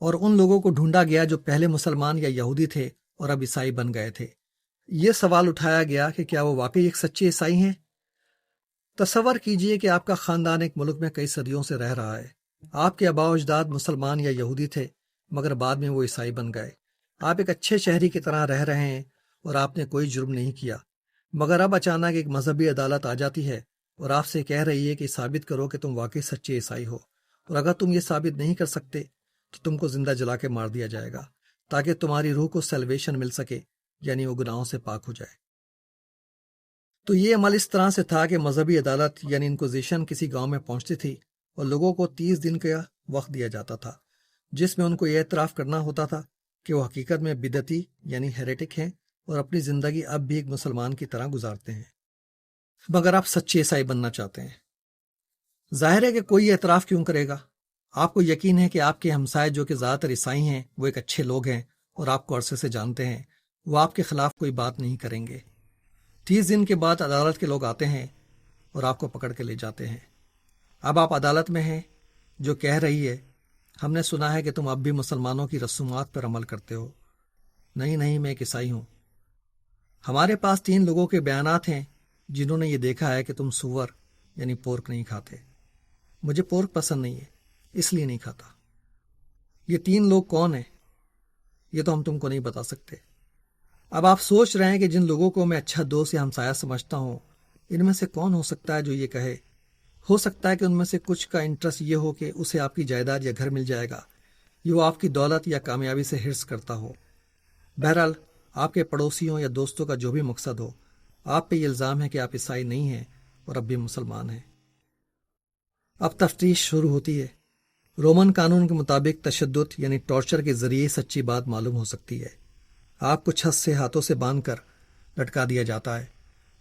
اور ان لوگوں کو ڈھونڈا گیا جو پہلے مسلمان یا یہودی تھے اور اب عیسائی بن گئے تھے۔ یہ سوال اٹھایا گیا کہ کیا وہ واقعی ایک سچے عیسائی ہیں؟ تصور کیجئے کہ آپ کا خاندان ایک ملک میں کئی صدیوں سے رہ رہا ہے۔ آپ کے آباء و اجداد مسلمان یا یہودی تھے، مگر بعد میں وہ عیسائی بن گئے۔ آپ ایک اچھے شہری کی طرح رہ رہے ہیں اور آپ نے کوئی جرم نہیں کیا، مگر اب اچانک ایک مذہبی عدالت آ جاتی ہے اور آپ سے کہہ رہی ہے کہ ثابت کرو کہ تم واقعی سچے عیسائی ہو، اور اگر تم یہ ثابت نہیں کر سکتے تو تم کو زندہ جلا کے مار دیا جائے گا تاکہ تمہاری روح کو سیلویشن مل سکے، یعنی وہ گناہوں سے پاک ہو جائے۔ تو یہ عمل اس طرح سے تھا کہ مذہبی عدالت یعنی انکوزیشن کسی گاؤں میں پہنچتی تھی اور لوگوں کو 30 دن کا وقت دیا جاتا تھا، جس میں ان کو یہ اعتراف کرنا ہوتا تھا کہ وہ حقیقت میں بدعتی یعنی ہیریٹک ہیں اور اپنی زندگی اب بھی ایک مسلمان کی طرح گزارتے ہیں، مگر آپ سچے عیسائی بننا چاہتے ہیں۔ ظاہر ہے کہ کوئی اعتراف کیوں کرے گا؟ آپ کو یقین ہے کہ آپ کے ہمسائے جو کہ زیادہ تر عیسائی ہیں وہ ایک اچھے لوگ ہیں اور آپ کو عرصے سے جانتے ہیں، وہ آپ کے خلاف کوئی بات نہیں کریں گے۔ 30 دن کے بعد عدالت کے لوگ آتے ہیں اور آپ کو پکڑ کے لے جاتے ہیں۔ اب آپ عدالت میں ہیں جو کہہ رہی ہے ہم نے سنا ہے کہ تم اب بھی مسلمانوں کی رسومات پر عمل کرتے ہو۔ نہیں، میں ایک عیسائی ہوں۔ ہمارے پاس 3 لوگوں کے بیانات ہیں جنہوں نے یہ دیکھا ہے کہ تم سور یعنی پورک نہیں کھاتے۔ مجھے پورک پسند نہیں ہے، اس لیے نہیں کھاتا۔ یہ 3 لوگ کون ہیں؟ یہ تو ہم تم کو نہیں بتا سکتے۔ اب آپ سوچ رہے ہیں کہ جن لوگوں کو میں اچھا دوست یا ہمسایہ سمجھتا ہوں، ان میں سے کون ہو سکتا ہے جو یہ کہے؟ ہو سکتا ہے کہ ان میں سے کچھ کا انٹرسٹ یہ ہو کہ اسے آپ کی جائیداد یا گھر مل جائے گا، یا وہ آپ کی دولت یا کامیابی سے حرص کرتا ہو۔ بہرحال آپ کے پڑوسیوں یا دوستوں کا جو بھی مقصد ہو، آپ پہ یہ الزام ہے کہ آپ عیسائی نہیں ہیں اور اب بھی مسلمان ہیں۔ اب تفتیش شروع ہوتی ہے۔ رومن قانون کے مطابق تشدد یعنی ٹارچر کے ذریعے سچی بات معلوم ہو سکتی ہے۔ آپ کو چھت سے ہاتھوں سے باندھ کر لٹکا دیا جاتا ہے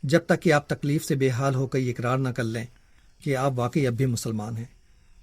جب تک کہ آپ تکلیف سے بے حال ہو کر یہ اقرار نہ کر لیں کہ آپ واقعی اب بھی مسلمان ہیں،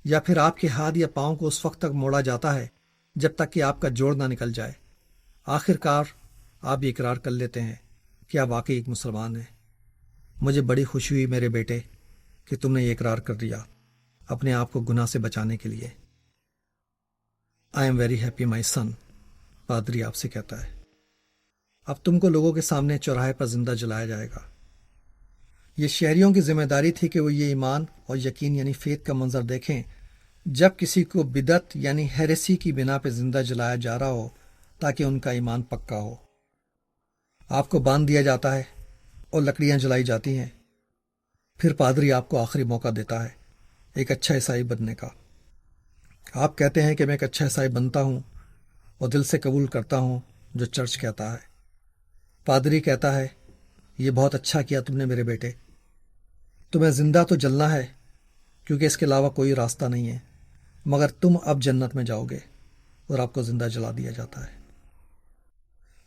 یا پھر آپ کے ہاتھ یا پاؤں کو اس وقت تک موڑا جاتا ہے جب تک کہ آپ کا جوڑ نہ نکل جائے۔ آخر کار آپ یہ اقرار کر لیتے ہیں کہ آپ واقعی ایک مسلمان ہیں۔ مجھے بڑی خوشی ہوئی میرے بیٹے کہ تم نے یہ اقرار کر دیا اپنے آپ کو گناہ سے بچانے کے لیے۔ آئی ایم ویری ہیپی مائی سن، پادری آپ سے کہتا ہے۔ اب تم کو لوگوں کے سامنے چوراہے پر زندہ جلایا جائے گا۔ یہ شہریوں کی ذمہ داری تھی کہ وہ یہ ایمان اور یقین یعنی فیتھ کا منظر دیکھیں جب کسی کو بدعت یعنی ہیریسی کی بنا پہ زندہ جلایا جا رہا ہو، تاکہ ان کا ایمان پکا ہو۔ آپ کو باندھ دیا جاتا ہے اور لکڑیاں جلائی جاتی ہیں۔ پھر پادری آپ کو آخری موقع دیتا ہے ایک اچھا عیسائی بننے کا۔ آپ کہتے ہیں کہ میں ایک اچھا عیسائی بنتا ہوں اور دل سے قبول کرتا ہوں جو چرچ کہتا ہے۔ پادری کہتا ہے یہ بہت اچھا کیا تم نے میرے بیٹے، تمہیں زندہ تو جلنا ہے کیونکہ اس کے علاوہ کوئی راستہ نہیں ہے، مگر تم اب جنت میں جاؤ گے، اور آپ کو زندہ جلا دیا جاتا ہے۔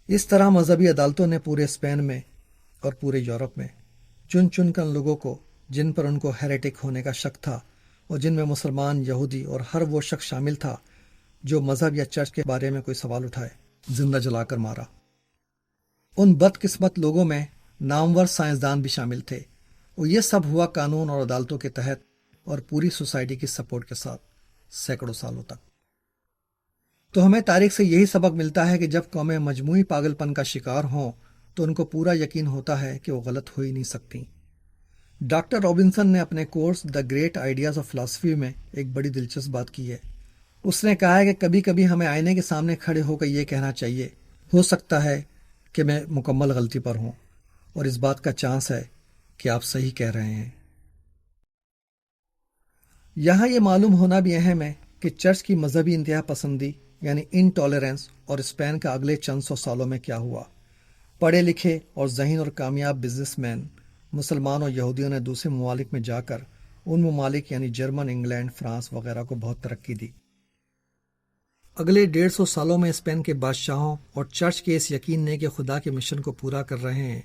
اس طرح مذہبی عدالتوں نے پورے اسپین میں اور پورے یورپ میں چن چن کر لوگوں کو جن پر ان کو ہیریٹک ہونے کا شک تھا، اور جن میں مسلمان، یہودی اور ہر وہ شخص شامل تھا جو مذہب یا چرچ کے بارے میں کوئی سوال اٹھائے، زندہ جلا کر مارا۔ ان بدقسمت لوگوں میں نامور سائنسدان بھی شامل تھے، اور یہ سب ہوا قانون اور عدالتوں کے تحت اور پوری سوسائٹی کی سپورٹ کے ساتھ سینکڑوں سالوں تک۔ تو ہمیں تاریخ سے یہی سبق ملتا ہے کہ جب قومیں مجموعی پاگل پن کا شکار ہوں تو ان کو پورا یقین ہوتا ہے کہ وہ غلط ہو ہی نہیں سکتی۔ ڈاکٹر رابنسن نے اپنے course the great ideas of philosophy میں ایک بڑی دلچسپ بات کی ہے۔ اس نے کہا ہے کہ کبھی کبھی ہمیں آئینے کے سامنے کھڑے ہو کر یہ کہنا چاہیے، ہو سکتا ہے کہ میں مکمل غلطی پر ہوں، اور اس بات کا چانس ہے کہ آپ صحیح کہہ رہے ہیں۔ یہاں یہ معلوم ہونا بھی اہم ہے کہ چرچ کی مذہبی انتہا پسندی یعنی انٹالرنس اور اسپین کا اگلے چند سو سالوں میں کیا ہوا۔ پڑھے لکھے اور ذہین اور کامیاب بزنس مین مسلمان اور یہودیوں نے دوسرے ممالک میں جا کر ان ممالک یعنی جرمن، انگلینڈ، فرانس وغیرہ کو بہت ترقی دی۔ اگلے 150 سالوں میں اسپین کے بادشاہوں اور چرچ کے اس یقین نے کہ خدا کے مشن کو پورا کر رہے ہیں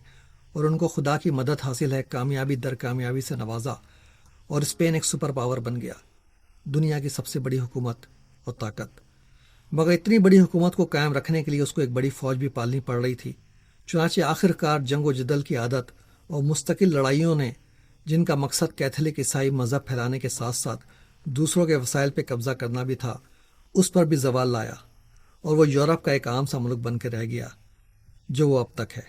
اور ان کو خدا کی مدد حاصل ہے، کامیابی در کامیابی سے نوازا، اور اسپین ایک سپر پاور بن گیا، دنیا کی سب سے بڑی حکومت اور طاقت۔ مگر اتنی بڑی حکومت کو قائم رکھنے کے لیے اس کو ایک بڑی فوج بھی پالنی پڑ رہی تھی۔ چنانچہ آخر کار جنگ و جدل کی عادت اور مستقل لڑائیوں نے، جن کا مقصد کیتھولک عیسائی مذہب پھیلانے کے ساتھ ساتھ دوسروں کے وسائل پہ قبضہ کرنا بھی تھا، اس پر بھی زوال لایا اور وہ یورپ کا ایک عام سا ملک بن کے رہ گیا جو وہ اب تک ہے۔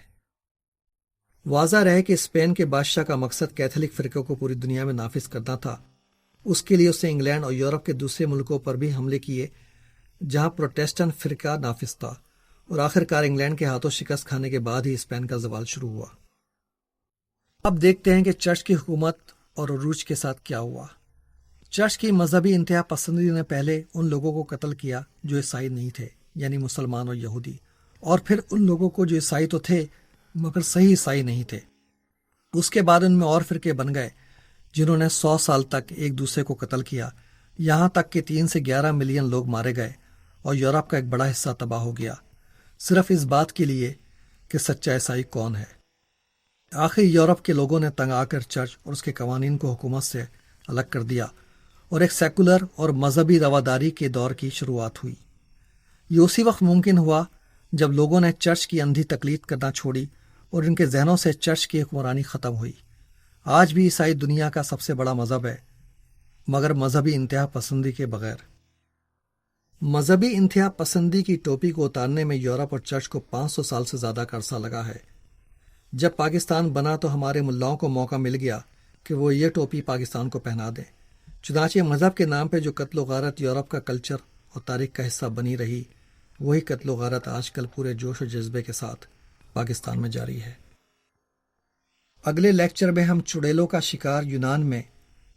واضح رہے کہ اسپین کے بادشاہ کا مقصد کیتھولک فرقے کو پوری دنیا میں نافذ کرنا تھا۔ اس کے لیے اس نے انگلینڈ اور یورپ کے دوسرے ملکوں پر بھی حملے کیے جہاں پروٹیسٹنٹ فرقہ نافذ تھا، اور آخرکار انگلینڈ کے ہاتھوں شکست کھانے کے بعد ہی اسپین کا زوال شروع ہوا۔ اب دیکھتے ہیں کہ چرچ کی حکومت اور عروج کے ساتھ کیا ہوا۔ چرچ کی مذہبی انتہا پسندی نے پہلے ان لوگوں کو قتل کیا جو عیسائی نہیں تھے، یعنی مسلمان اور یہودی، اور پھر ان لوگوں کو جو عیسائی تو تھے مگر صحیح عیسائی نہیں تھے۔ اس کے بعد ان میں اور فرقے بن گئے جنہوں نے 100 سال تک ایک دوسرے کو قتل کیا، یہاں تک کہ 3 سے 11 ملین لوگ مارے گئے اور یورپ کا ایک بڑا حصہ تباہ ہو گیا، صرف اس بات کے لیے کہ سچا عیسائی کون ہے۔ آخر یورپ کے لوگوں نے تنگ آ کر چرچ اور اس کے قوانین کو حکومت سے الگ کر دیا اور ایک سیکولر اور مذہبی رواداری کے دور کی شروعات ہوئی۔ یہ اسی وقت ممکن ہوا جب لوگوں نے چرچ کی اندھی تقلید کرنا چھوڑی اور ان کے ذہنوں سے چرچ کی حکمرانی ختم ہوئی۔ آج بھی عیسائی دنیا کا سب سے بڑا مذہب ہے، مگر مذہبی انتہا پسندی کے بغیر۔ مذہبی انتہا پسندی کی ٹوپی کو اتارنے میں یورپ اور چرچ کو 500 سال سے زیادہ کا عرصہ لگا ہے۔ جب پاکستان بنا تو ہمارے ملاؤں کو موقع مل گیا کہ وہ یہ ٹوپی پاکستان کو پہنا دیں۔ چنانچہ مذہب کے نام پہ جو قتل و غارت یورپ کا کلچر اور تاریخ کا حصہ بنی رہی، وہی قتل و غارت آج کل پورے جوش و جذبے کے ساتھ پاکستان میں جاری ہے۔ اگلے لیکچر میں ہم چڑیلوں کا شکار یونان میں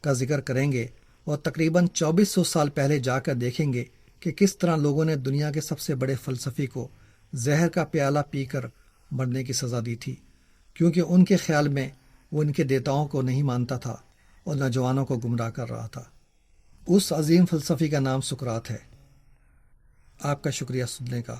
کا ذکر کریں گے اور تقریباً 2400 سال پہلے جا کر دیکھیں گے کہ کس طرح لوگوں نے دنیا کے سب سے بڑے فلسفی کو زہر کا پیالہ پی کر مرنے کی سزا دی تھی، کیونکہ ان کے خیال میں وہ ان کے دیوتاؤں کو نہیں مانتا تھا اور نوجوانوں کو گمراہ کر رہا تھا۔ اس عظیم فلسفی کا نام سقراط ہے۔ آپ کا شکریہ سننے کا۔